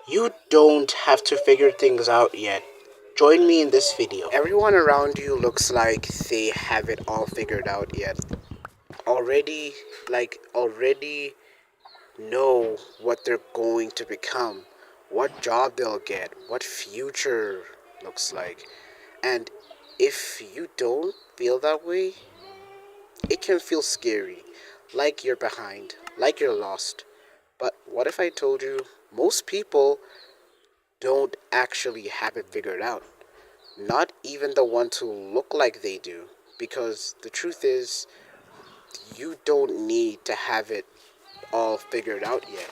You don't have to figure things out yet. Join me in this video. Everyone around you looks like they have it all figured out yet. Already, already know what they're going to become, what job they'll get, what future looks like. And if you don't feel that way, it can feel scary, like you're behind, like you're lost. But what if I told you most people don't actually have it figured out? Not even the ones who look like they do. Because the truth is, you don't need to have it all figured out yet.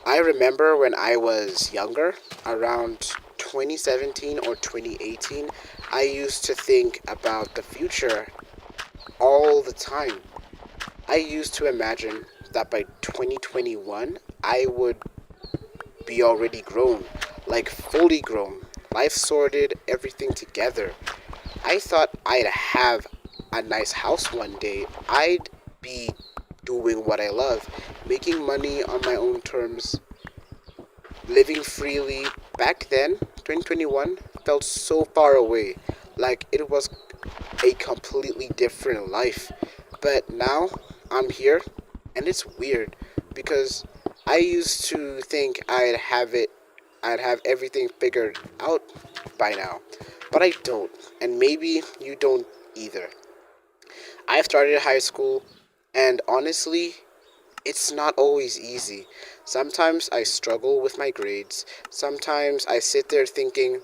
I remember when I was younger, around 2017 or 2018, I used to think about the future all the time. I used to imagine that by 2021, I would be already grown, like fully grown, life sorted, everything together. I thought I'd have a nice house one day. I'd be doing what I love, making money on my own terms, living freely. Back then, 2021 felt so far away, like it was a completely different life. But now I'm here, and it's weird because I used to think I'd have everything figured out by now, but I don't, and maybe you don't either. I've started high school, and honestly, it's not always easy. Sometimes I struggle with my grades. Sometimes I sit there thinking,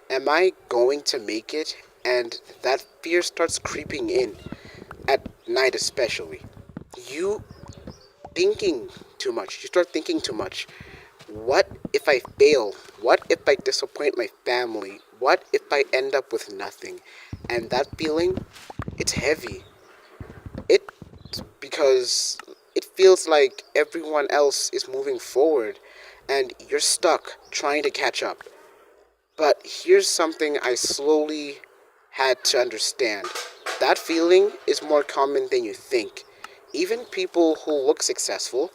am I going to make it? And that fear starts creeping in, at night especially. You thinking too much. You start thinking too much. What if I fail? What if I disappoint my family? What if I end up with nothing? And that feeling, it's heavy. It because it feels like everyone else is moving forward and you're stuck trying to catch up. But here's something I slowly had to understand. That feeling is more common than you think. Even people who look successful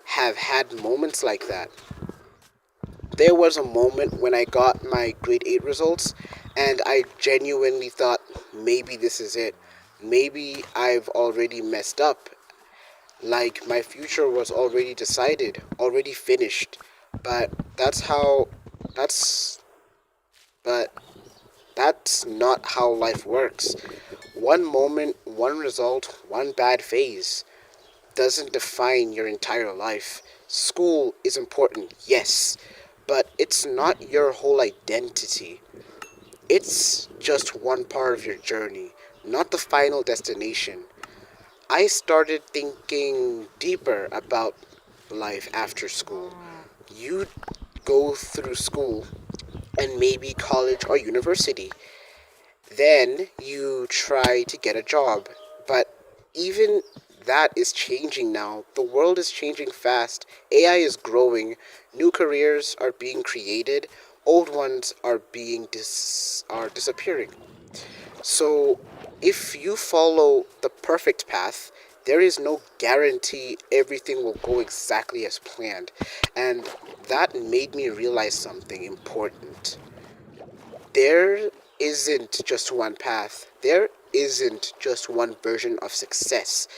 have had moments like that. There was a moment when I got my grade 8 results and I genuinely thought maybe this is it. Maybe I've already messed up. Like my future was already decided, already finished. But that's how that's but that's not how life works. One moment, one result, one bad phase doesn't define your entire life. School is important, yes, but it's not your whole identity. It's just one part of your journey, not the final destination. I started thinking deeper about life after school. You go through school and maybe college or university. Then you try to get a job. But even that is changing now. The world is changing fast. AI is growing. New careers are being created. Old ones are disappearing. So, if you follow the perfect path, there is no guarantee everything will go exactly as planned. And that made me realize something important. There isn't just one path. There isn't just one version of success.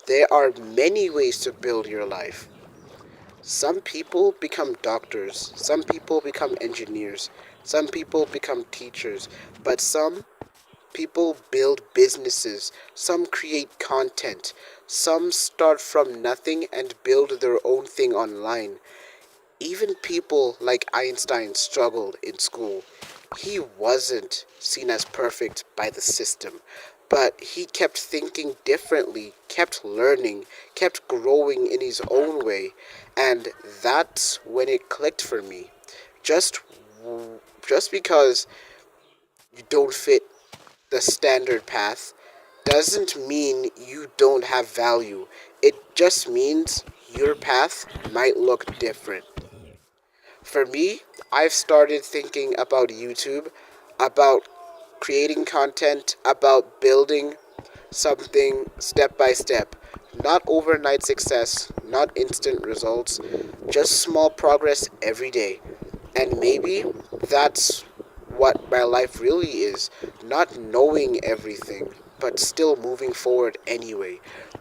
There are many ways to build your life. Some people become doctors, some people become engineers, some people become teachers, but some people build businesses, some create content, some start from nothing and build their own thing online. Even people like Einstein struggled in school. He wasn't seen as perfect by the system, but he kept thinking differently, kept learning, kept growing in his own way, and that's when it clicked for me. Just just because you don't fit the standard path doesn't mean you don't have value. It just means your path might look different. For me, I've started thinking about YouTube, about creating content, about building something step by step. Not overnight success, not instant results, just small progress every day. And maybe that's what my life really is, not knowing everything, but still moving forward anyway.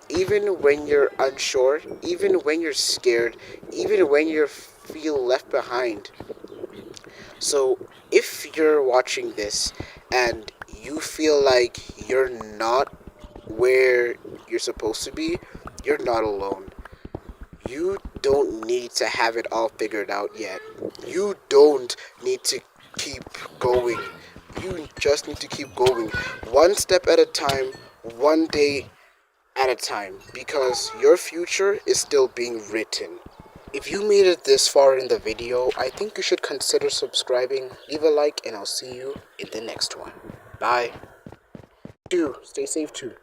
Even when you're unsure, even when you're scared, even when you feel left behind. So, if you're watching this and you feel like you're not where you're supposed to be, you're not alone. You don't need to have it all figured out yet. You don't need to keep going. You just need to keep going. One step at a time, one day at a time, because your future is still being written. If you made it this far in the video, I think you should consider subscribing, leave a like, and I'll see you in the next one. Bye. Do stay safe too.